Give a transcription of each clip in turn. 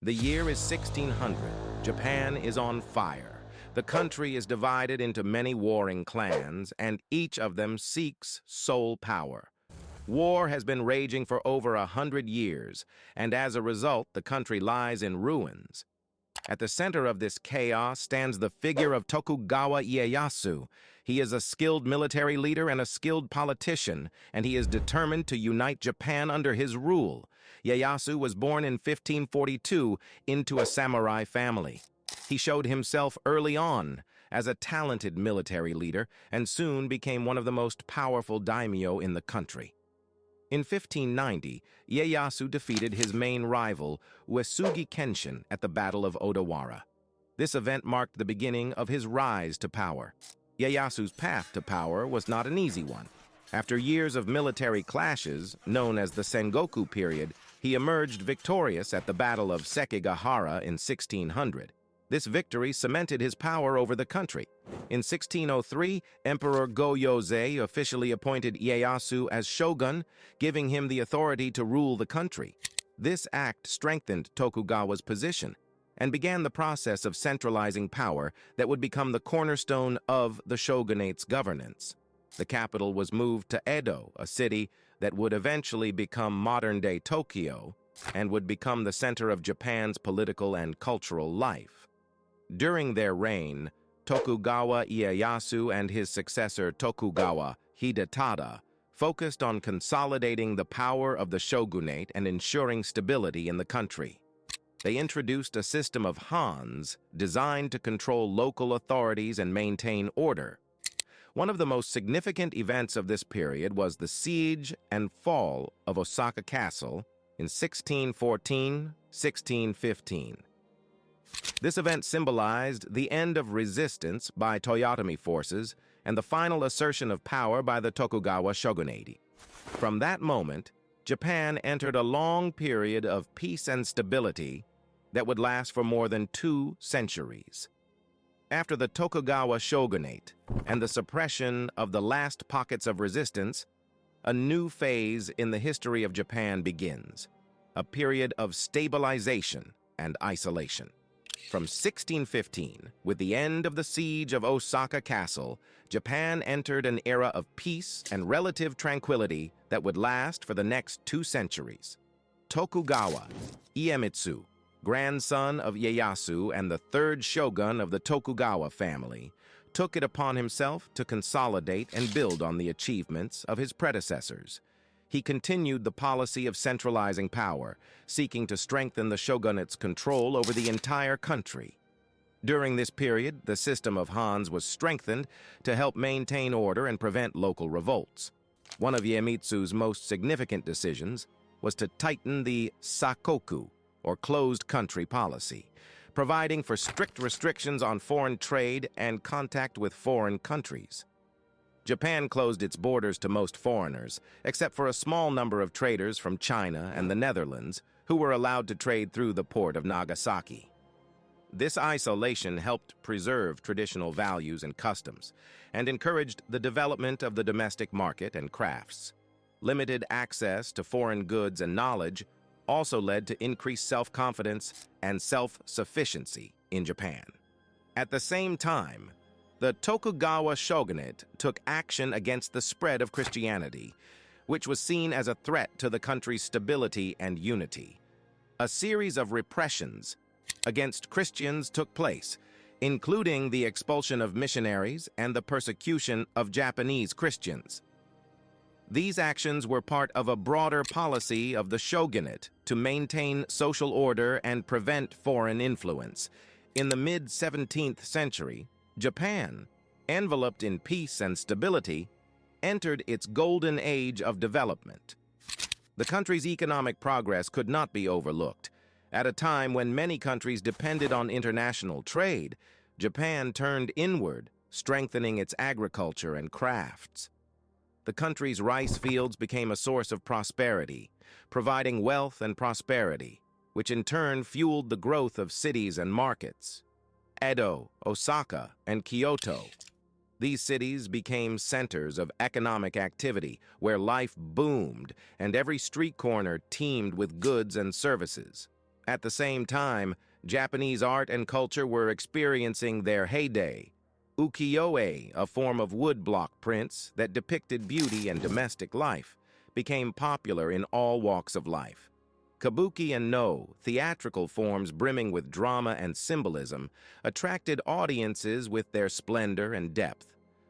The year is 1600. Japan is on fire. The country is divided into many warring clans, and each of them seeks sole power. War has been raging for over 100 years, and as a result, the country lies in ruins. At the center of this chaos stands the figure of Tokugawa Ieyasu. He is a skilled military leader and a skilled politician, and he is determined to unite Japan under his rule. Ieyasu was born in 1542 into a samurai family. He showed himself early on as a talented military leader and soon became one of the most powerful daimyo in the country. In 1590, Ieyasu defeated his main rival, Uesugi Kenshin, at the Battle of Odawara. This event marked the beginning of his rise to power. Ieyasu's path to power was not an easy one. After years of military clashes, known as the Sengoku period, he emerged victorious at the Battle of Sekigahara in 1600. This victory cemented his power over the country. In 1603, Emperor Go-Yozei officially appointed Ieyasu as shogun, giving him the authority to rule the country. This act strengthened Tokugawa's position and began the process of centralizing power that would become the cornerstone of the shogunate's governance. The capital was moved to Edo, a city that would eventually become modern-day Tokyo and would become the center of Japan's political and cultural life. During their reign, Tokugawa Ieyasu and his successor Tokugawa Hidetada focused on consolidating the power of the shogunate and ensuring stability in the country. They introduced a system of Hans designed to control local authorities and maintain order. One of the most significant events of this period was the siege and fall of Osaka Castle in 1614-1615. This event symbolized the end of resistance by Toyotomi forces and the final assertion of power by the Tokugawa Shogunate. From that moment, Japan entered a long period of peace and stability that would last for more than 2 centuries. After the Tokugawa Shogunate and the suppression of the last pockets of resistance, a new phase in the history of Japan begins, a period of stabilization and isolation. From 1615, with the end of the siege of Osaka Castle, Japan entered an era of peace and relative tranquility that would last for the next 2 centuries. Tokugawa Iemitsu, grandson of Ieyasu and the 3rd shogun of the Tokugawa family, took it upon himself to consolidate and build on the achievements of his predecessors. He continued the policy of centralizing power, seeking to strengthen the shogunate's control over the entire country. During this period, the system of Hans was strengthened to help maintain order and prevent local revolts. One of Iemitsu's most significant decisions was to tighten the sakoku, or closed country policy, providing for strict restrictions on foreign trade and contact with foreign countries. Japan closed its borders to most foreigners, except for a small number of traders from China and the Netherlands, who were allowed to trade through the port of Nagasaki. This isolation helped preserve traditional values and customs, and encouraged the development of the domestic market and crafts. Limited access to foreign goods and knowledge also led to increased self-confidence and self-sufficiency in Japan. At the same time, the Tokugawa Shogunate took action against the spread of Christianity, which was seen as a threat to the country's stability and unity. A series of repressions against Christians took place, including the expulsion of missionaries and the persecution of Japanese Christians. These actions were part of a broader policy of the shogunate to maintain social order and prevent foreign influence. In the mid-17th century, Japan, enveloped in peace and stability, entered its golden age of development. The country's economic progress could not be overlooked. At a time when many countries depended on international trade, Japan turned inward, strengthening its agriculture and crafts. The country's rice fields became a source of prosperity, providing wealth and prosperity, which in turn fueled the growth of cities and markets. Edo, Osaka, and Kyoto. These cities became centers of economic activity where life boomed and every street corner teemed with goods and services. At the same time, Japanese art and culture were experiencing their heyday. Ukiyo-e, a form of woodblock prints that depicted beauty and domestic life, became popular in all walks of life. Kabuki and no, theatrical forms brimming with drama and symbolism, attracted audiences with their splendor and depth.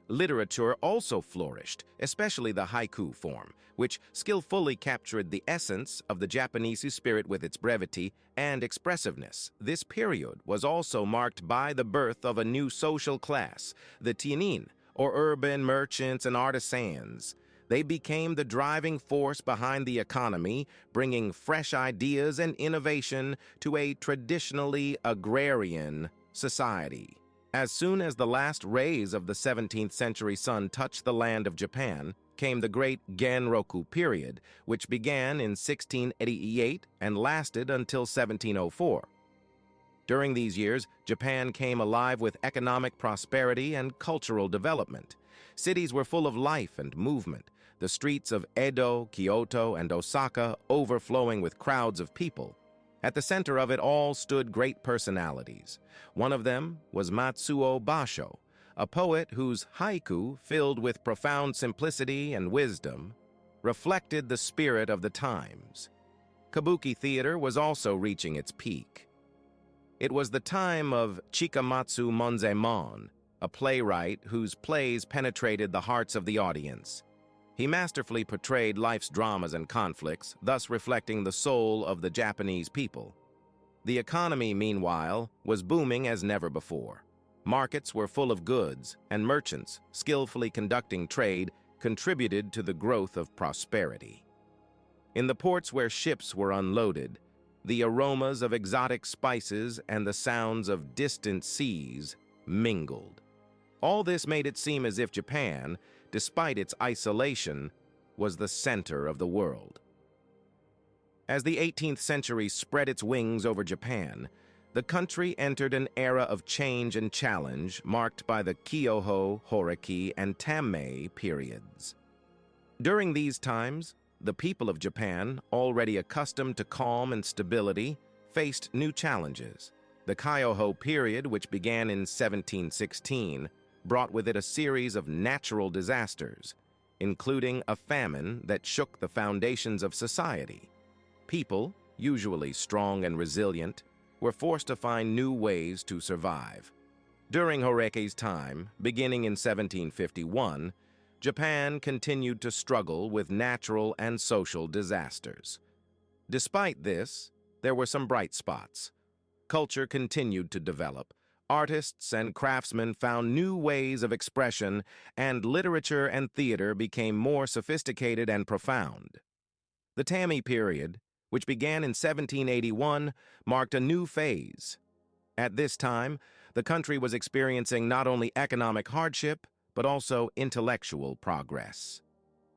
Literature also flourished, especially the haiku form, which skillfully captured the essence of the Japanese spirit with its brevity and expressiveness. This period was also marked by the birth of a new social class, the teinin, or urban merchants and artisans. They became the driving force behind the economy, bringing fresh ideas and innovation to a traditionally agrarian society. As soon as the last rays of the 17th century sun touched the land of Japan, came the Great Genroku period, which began in 1688 and lasted until 1704. During these years, Japan came alive with economic prosperity and cultural development. Cities were full of life and movement, the streets of Edo, Kyoto, and Osaka overflowing with crowds of people. At the center of it all stood great personalities. One of them was Matsuo Basho, a poet whose haiku, filled with profound simplicity and wisdom, reflected the spirit of the times. Kabuki theater was also reaching its peak. It was the time of Chikamatsu Monzaemon, a playwright whose plays penetrated the hearts of the audience. He masterfully portrayed life's dramas and conflicts, thus reflecting the soul of the Japanese people. The economy, meanwhile, was booming as never before. Markets were full of goods, and merchants, skillfully conducting trade, contributed to the growth of prosperity. In the ports where ships were unloaded, the aromas of exotic spices and the sounds of distant seas mingled. All this made it seem as if Japan, despite its isolation, was the center of the world. As the 18th century spread its wings over Japan, the country entered an era of change and challenge marked by the Kyoho, Horiki, and Tammei periods. During these times, the people of Japan, already accustomed to calm and stability, faced new challenges. The Kyoho period, which began in 1716, brought with it a series of natural disasters, including a famine that shook the foundations of society. People, usually strong and resilient, were forced to find new ways to survive. During Horiki's time, beginning in 1751, Japan continued to struggle with natural and social disasters. Despite this, there were some bright spots. Culture continued to develop. Artists and craftsmen found new ways of expression, and literature and theater became more sophisticated and profound. The Tammei period, which began in 1781, marked a new phase. At this time, the country was experiencing not only economic hardship, but also intellectual progress.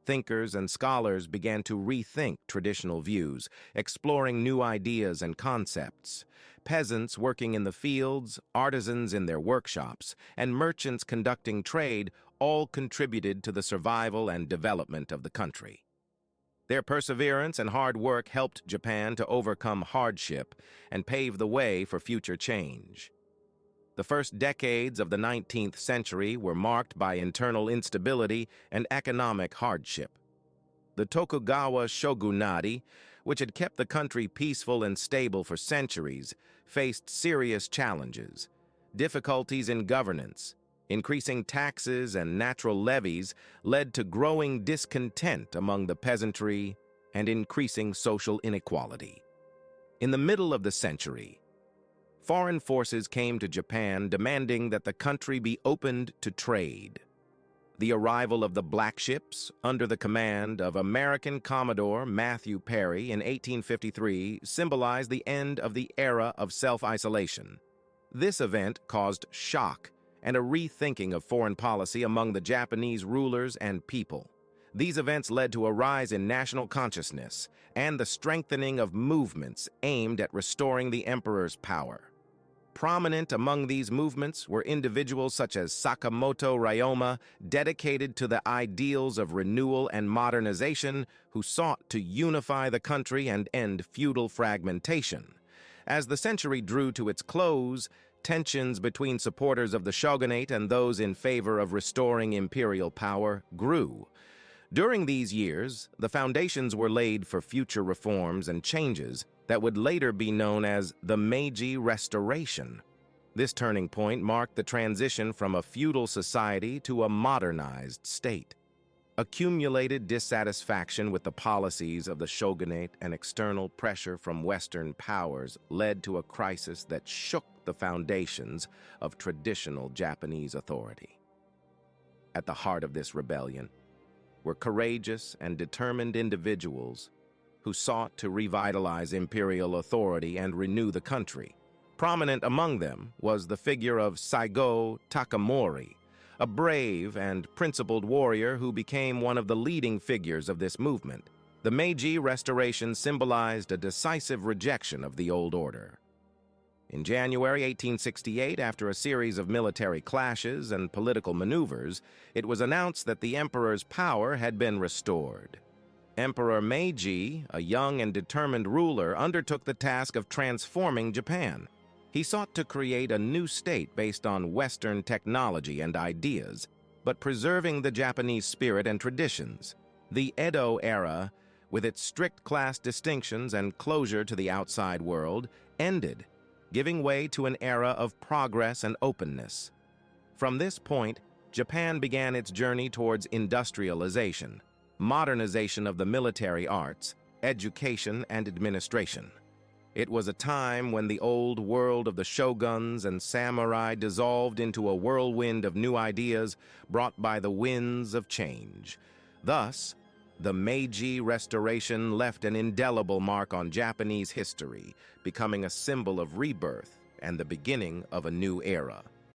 Thinkers and scholars began to rethink traditional views, exploring new ideas and concepts. Peasants working in the fields, artisans in their workshops, and merchants conducting trade all contributed to the survival and development of the country. Their perseverance and hard work helped Japan to overcome hardship and pave the way for future change. The first decades of the 19th century were marked by internal instability and economic hardship. The Tokugawa Shogunate, which had kept the country peaceful and stable for centuries, faced serious challenges. Difficulties in governance, increasing taxes and natural levies led to growing discontent among the peasantry and increasing social inequality. In the middle of the century, foreign forces came to Japan demanding that the country be opened to trade. The arrival of the black ships under the command of American Commodore Matthew Perry in 1853 symbolized the end of the era of self-isolation. This event caused shock and a rethinking of foreign policy among the Japanese rulers and people. These events led to a rise in national consciousness and the strengthening of movements aimed at restoring the emperor's power. Prominent among these movements were individuals such as Sakamoto Ryoma, dedicated to the ideals of renewal and modernization, who sought to unify the country and end feudal fragmentation. As the century drew to its close, tensions between supporters of the shogunate and those in favor of restoring imperial power grew. During these years, the foundations were laid for future reforms and changes that would later be known as the Meiji Restoration. This turning point marked the transition from a feudal society to a modernized state. Accumulated dissatisfaction with the policies of the shogunate and external pressure from Western powers led to a crisis that shook the foundations of traditional Japanese authority. At the heart of this rebellion were courageous and determined individuals who sought to revitalize imperial authority and renew the country. Prominent among them was the figure of Saigo Takamori, a brave and principled warrior who became one of the leading figures of this movement. The Meiji Restoration symbolized a decisive rejection of the old order. In January 1868, after a series of military clashes and political maneuvers, it was announced that the emperor's power had been restored. Emperor Meiji, a young and determined ruler, undertook the task of transforming Japan. He sought to create a new state based on Western technology and ideas, but preserving the Japanese spirit and traditions. The Edo Era, with its strict class distinctions and closure to the outside world, ended, giving way to an era of progress and openness. From this point, Japan began its journey towards industrialization, modernization of the military arts, education, and administration. It was a time when the old world of the shoguns and samurai dissolved into a whirlwind of new ideas brought by the winds of change. Thus, the Meiji Restoration left an indelible mark on Japanese history, becoming a symbol of rebirth and the beginning of a new era.